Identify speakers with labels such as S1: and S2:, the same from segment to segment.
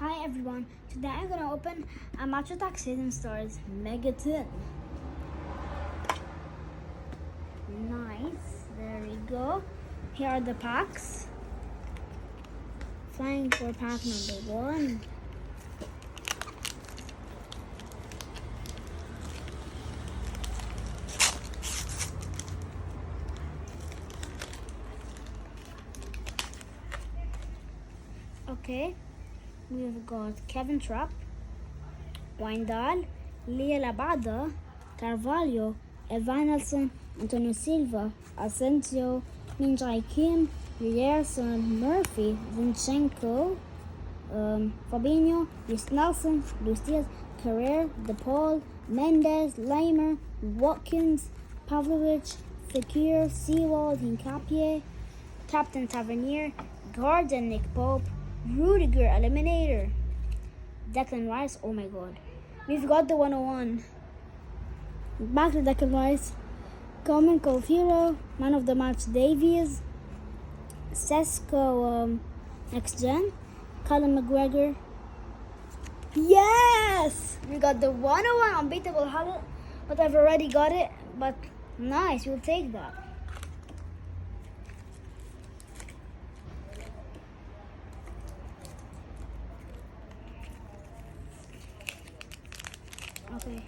S1: Hi everyone, today I'm gonna open a Attax Hidden Stars Mega Tin. Nice, there we go. Here are the packs. Flying for pack number 1. Okay, we've got Kevin Trapp, Windal, Lia Labada, Carvalho, Evanilson, Antonio Silva, Asensio, Minjai Kim, Ryerson, Murphy, Zinchenko, Fabinho, Luis Nelson, Luis Diaz, Carrere, DePaul, Mendes, Leimer, Watkins, Pavlovic, Fekir, Seawald, Hincapie, Captain Tavernier, Garden, Nick Pope, Rudiger, Eliminator, Declan Rice, oh my god. We've got the 101. Back to Declan Rice. Coleman, Colfiro, Man of the Match Davies, Sesko, Next Gen, Colin McGregor. Yes! We got the 101 unbeatable Haaland, but I've already got it. But nice, we'll take that. Okay.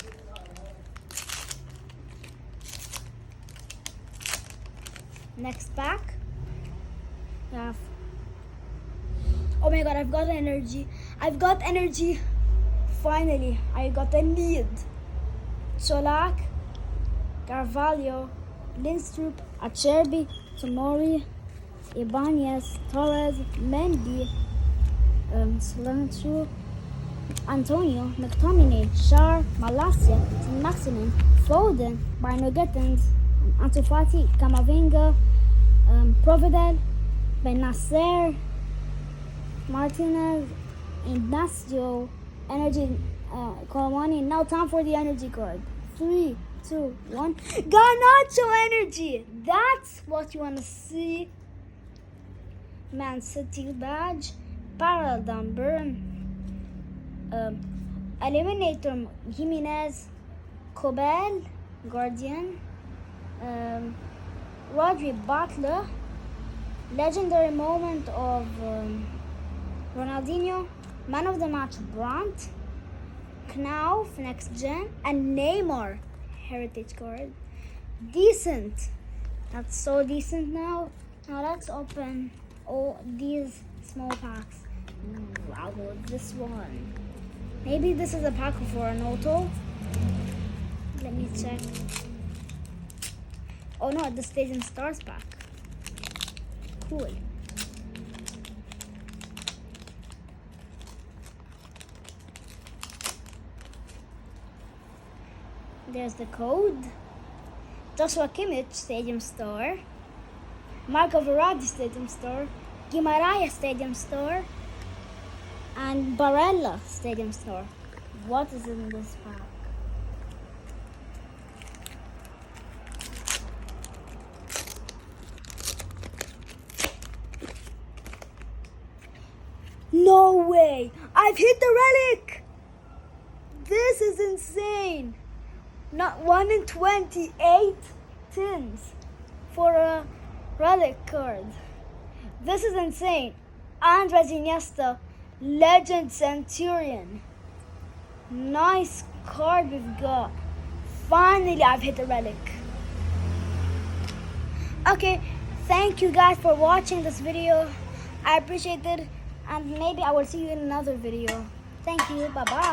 S1: Next pack. We have. Oh my god, I've got energy. I've got energy. Finally, I got a lead. Cholak, Carvalho, Lindstrup, Acerbi, Tomori, Ibanez, Torres, Mendy, Slantru, Antonio, McTominay, Shar, Malasia, Maximin, Foden, Bino Gittins, Ansu Fati, Camavinga, Providel, Benacer, Martinez, Ignacio, Energy, Colomani. Now time for the energy card. 3, 2, 1. Garnacho energy! That's what you want to see. Man City badge, Parallel Dunburn, Eliminator Jimenez, Cobel, Guardian, Rodri Butler, legendary moment of Ronaldinho, Man of the Match Brandt, Knauf, Next Gen, and Neymar heritage card. Decent. That's so decent now. Now let's open all these small packs. Wow, this one. Maybe this is a pack for an auto. Let me check. Oh no, the Stadium Stars pack. Cool. There's the code. Joshua Kimmich Stadium Star. Marco Verratti Stadium Star. Guimarães Stadium Star. And Barella Stadium Star. What is in this pack? No way! I've hit the relic! This is insane! Not 1 in 28 tins for a relic card. This is insane. Andres Iniesta, Legend Centurion. Nice card we've got. Finally, I've hit the relic. Okay, thank you guys for watching this video. I appreciate it, and maybe I will see you in another video. Thank you. Bye-bye.